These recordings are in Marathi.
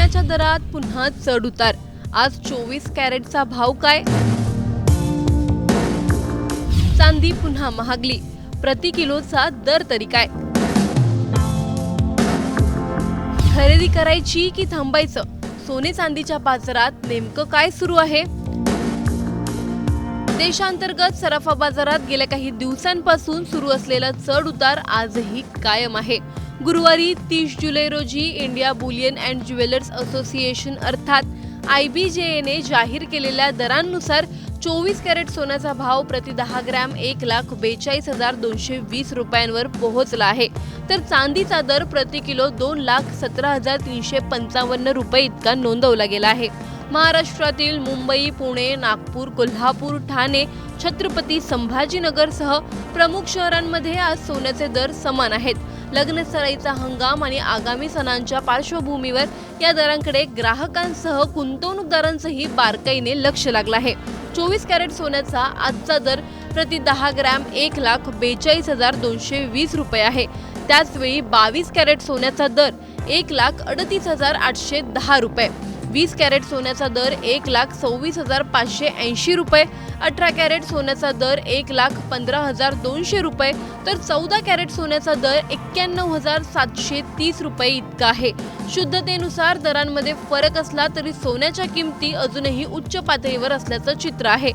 सोन्याच्या दरात पुन्हा चढ उतार। आज 24 कॅरेटचा भाव काय? चांदी पुन्हा महागली, प्रति किलोचा दर तरी काय? खरेदी करायची की थांबायचं? सोने चांदीच्या बाजारात नेमकं काय सुरू आहे? देशांतर्गत सराफा बाजारात गेल्या काही दिवसांपासून सुरू असलेला चढ उतार आजही कायम आहे। गुरुवारी 30 जुलै रोजी India Boolean and jewellers association अर्थात IBJA ने जाहीर केलेल्या दरांनुसार 24 कॅरेट सोन्याचा भाव प्रति 10 ग्रॅम 1,42,220 रुपयांवर पोहोचला आहे, तर चांदीचा दर प्रति किलो 2,17,355 रुपये इतका नोंदवला गेला आहे। महाराष्ट्रातील मुंबई, पुणे, नागपूर, कोल्हापूर, ठाणे, छत्रपती संभाजीनगरसह प्रमुख शहरांमध्ये आज सोन्याचे दर समान आहेत। लग्न सराईचा हंगाम आणि आगामी सणांच्या पार्श्वभूमीवर या दरांकडे ग्राहकांसह गुंतवणूकदारांचंही बारकाईने लक्ष लागलं आहे। 24 कॅरेट सोन्याचा आजचा दर प्रति 10 ग्रॅम 1,42,220 रुपये आहे। त्याचवेळी 22 कॅरेट सोन्याचा दर 1,38,810 रुपये, 20 कॅरेट सोन्याचा दर 1,26,580 रुपये, 18 कॅरेट सोन्याचा दर 1,15,200 रुपये, तर 14 कॅरेट सोन्याचा दर 91,730 रुपये इतका आहे। शुद्धतेनुसार दरांमध्ये फरक असला तरी सोन्याच्या किमती अजूनही उच्च पातळीवर असल्याचं चित्र आहे।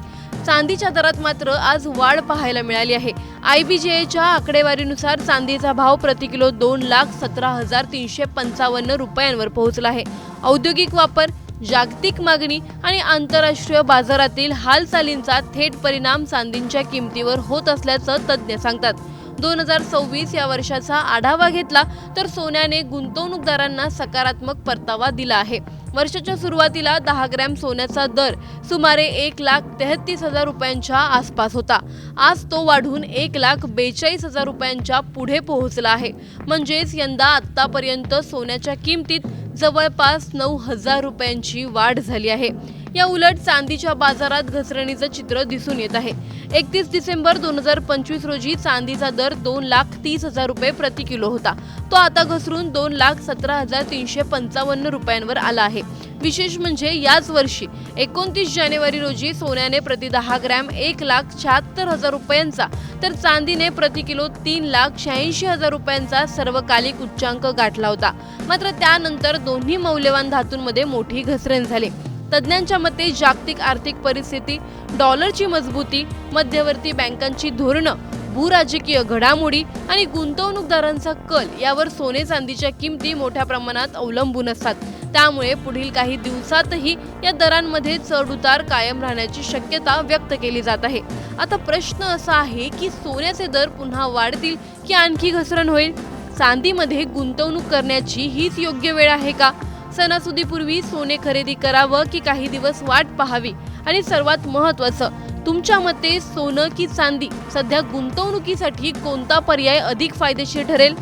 चांदीच्या दरात मात्र आज वाढ पाहायला मिळाली आहे। IBJAच्या आकडेवारीनुसार चांदीचा भाव प्रति किलो 2,17,355 रुपयांवर पोहोचला आहे। औद्योगिक वापर, जागतिक मागणी आणि आंतरराष्ट्रीय बाजारातील हालचालींचा थेट परिणाम चांदीच्या किमतीवर होत असल्याचं तज्ज्ञ सांगतात। 2026 या वर्षाचा आढावा घेतला तर सोन्याने गुंतवणूकदारांना सकारात्मक परतावा दिला आहे। वर्षाच्या सुरुवातीला 10 ग्रॅम सोन्याचा दर सुमारे 1,33,000 रुपयांच्या आसपास होता। आज तो वाढून 1,42,000 रुपयांच्या पुढे पोहोचला आहे। म्हणजेच यंदा आतापर्यंत सोन्याच्या किमतीत जवळपास 9,000 रुपयांची वाढ झाली आहे। या उलट चांदीच्या बाजारात घसरणीचं चित्र दिसून येत आहे। 31 डिसेंबर 2025 रोजी चांदीचा दर 2,30,000 रुपये प्रति किलो होता। तो आता घसरून 2,17,355 रुपयांवर आला आहे। विशेष म्हणजे याच वर्षी 29 जानेवारी रोजी सोन्याने प्रति 10 ग्रॅम 1,76,000 रुपयांचा तर चांदीने प्रति किलो 3,86,000 रुपयांचा सर्वकालिक उच्चांक गाठला होता। मात्र त्यानंतर दोन्ही मौल्यवान धातूंमध्ये मोठी घसरण झाली। तज्ज्ञांच्या मते जागतिक आर्थिक परिस्थिती, डॉलरची मजबूती, मध्यवर्ती बँकांची धोरणं, भूराजकीय घडामोडी आणि गुंतवणूकदारांचा कल यावर सोने चांदीच्या किमती मोठ्या प्रमाणात अवलंबून असतात। त्यामुळे पुढील काही दिवसातही या दरांमध्ये चढ उतार कायम राहण्याची शक्यता व्यक्त केली जात आहे। आता प्रश्न असा आहे की सोन्याचे दर पुन्हा वाढतील की आणखी घसरण होईल? चांदीमध्ये गुंतवणूक करण्याची हीच योग्य वेळ आहे का? सणासुदीपूर्वी सोने खरेदी करावं की काही दिवस वाट पाहावी? आणि सर्वात महत्त्वाचं, तुमच्या मते सोनं की चांदी सध्या गुंतवणुकीसाठी कोणता पर्याय अधिक फायदेशीर ठरेल?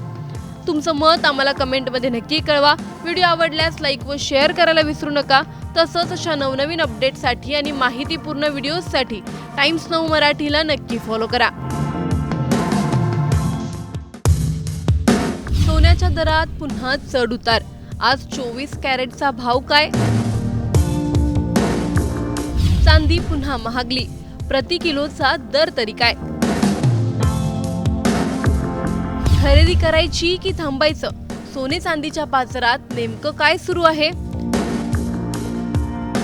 तुमचं मत आम्हाला कमेंटमध्ये नक्की कळवा। व्हिडिओ आवडल्यास लाईक व शेअर करायला विसरू नका। तसंच अशा नवनवीन अपडेटसाठी आणि माहितीपूर्ण व्हिडिओजसाठी टाइम्स नाऊ मराठीला नक्की फॉलो करा। सोन्याच्या दरात पुन्हा चढ उतार। आज 24 कॅरेटचा भाव काय? चांदी पुन्हा महागली, प्रति किलोचा दर तरी काय? खरेदी करायची की थांबायचं? सोने चांदीच्या बाजारात नेमकं काय सुरू आहे?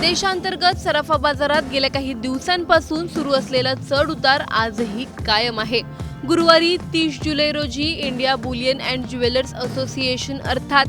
देशांतर्गत सराफा बाजारात गेल्या काही दिवसांपासून सुरू असलेला चढ उतार आजही कायम आहे। गुरुवारी 30 जुलै रोजी India Boolean and jewellers association अर्थात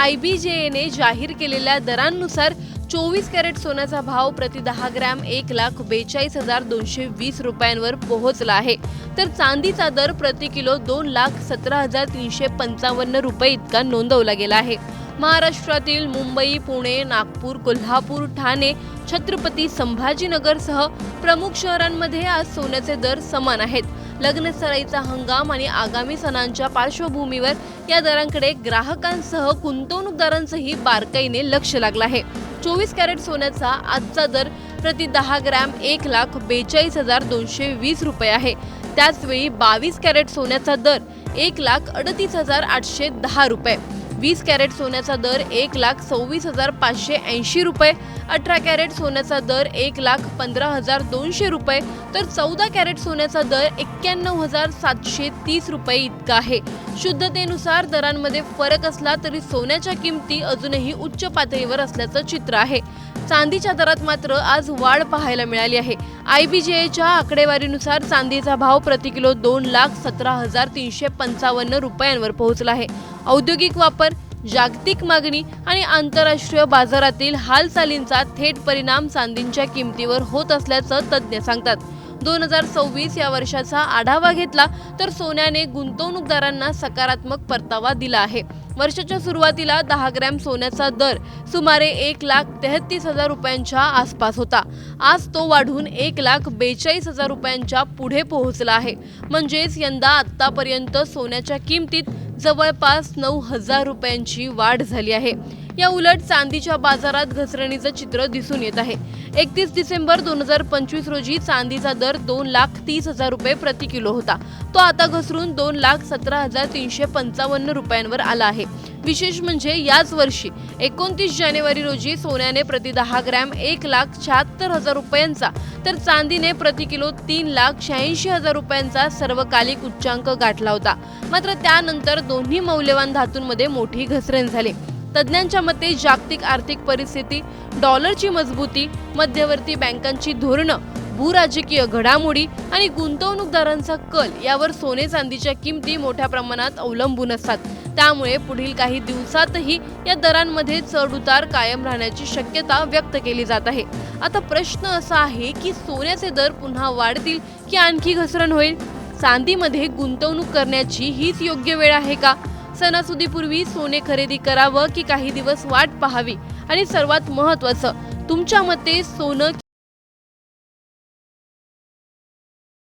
IBJA ने जाहीर केलेल्या दरांनुसार 24 कॅरेट सोन्याचा भाव प्रति 10 ग्रॅम 1,42,220 रुपयांवर पोहोचला आहे, तर चांदीचा दर प्रति किलो 2,17,355 रुपये इतका नोंदवला गेला आहे। महाराष्ट्रातील मुंबई, पुणे, नागपूर, कोल्हापूर, ठाणे, छत्रपती संभाजीनगरसह प्रमुख शहरांमध्ये आज सोन्याचे दर समान आहेत। लग्न सराईचा हंगाम आणि आगामी सणांच्या पार्श्वभूमीवर या दरांकडे ग्राहकांसह गुंतवणूकदारांचंही बारकाईने लक्ष लागलं आहे। 24 कॅरेट सोन्याचा आजचा दर प्रति 10 ग्रॅम 1,42,220 रुपये आहे। त्याचवेळी 22 कॅरेट सोन्याचा दर 1,38,810 रुपये, 20 कॅरेट सोन्याचा दर 1,26,580 रुपये, 18 कॅरेट सोन्याचा दर 1,15,200 रुपये, तर 14 कॅरेट सोन्याचा दर 91,730 रुपये इतका आहे. शुद्धतेनुसार दरांमध्ये फरक असला तरी सोन्याच्या किमती अजूनही उच्च पातळीवर असल्याचं चित्र आहे. चांदीच्या दरात मात्र आज वाढ पाहायला मिळाली आहे. IBGAच्या आकडेवारीनुसार चांदीचा भाव प्रति किलो 2,17,355 रुपयांवर पोहोचला आहे. औद्योगिक वापर, जागतिक मागणी आणि आंतरराष्ट्रीय बाजारातील हालचालींचा थेट परिणाम चांदीच्या किमतीवर होत असल्याचं तज्ज्ञ सांगतात. 2026 या वर्षाचा आढावा घेतला तर सोन्याने गुंतवणूकदारांना सकारात्मक परतावा दिला आहे. वर्षाच्या सुरुवातीला 10 ग्रॅम सोन्याचा दर सुमारे 1,33,000 रुपयांच्या आसपास होता. आज तो वाढून 1,42,000 रुपयांच्या पुढे पोहोचला आहे. म्हणजेच यंदा आतापर्यंत सोन्याच्या किमतीत जवळपास 9,000 रुपयांची वाढ झाली आहे. या उलट चांदीच्या बाजारात घसरणीचं चित्र दिसून येत आहे. 31 डिसेंबर 2025 रोजी चांदीचा दर 2,30,000 रुपये प्रति किलो होता. तो आता घसरून 2,17,355 रुपयांवर आला आहे. विशेष म्हणजे याच वर्षी 29 जानेवारी रोजी सोन्याने प्रति 10 ग्रॅम 1,76,000 रुपयांचा तर चांदीने प्रति किलो 3,86,000 रुपयांचा सर्वकालिक उच्चांक गाठला होता. मात्र त्यानंतर दोन्ही मौल्यवान धातूंमध्ये मोठी घसरण झाली. तज्ज्ञांच्या मते जागतिक आर्थिक परिस्थिती, डॉलरची मजबूती, मध्यवर्ती बँकांची धोरणं, भूराजकीय घडामोडी आणि गुंतवणूकदारांचा कल यावर सोने चांदीच्या किमती मोठ्या प्रमाणात अवलंबून असतात. त्यामुळे पुढील काही दिवसातही या दरांमध्ये चढउतार कायम राहण्याची शक्यता व्यक्त केली जात आहे. आता प्रश्न असा आहे की सोन्याचे दर पुन्हा वाढतील की आणखी घसरण होईल? चांदीमध्ये गुंतवणूक करण्याची हीच योग्य वेळ आहे का? सणासुदीपूर्वी सोने खरेदी करावं की काही दिवस वाट पाहावी? आणि सर्वात महत्त्वाचं, तुमच्या मते सोनं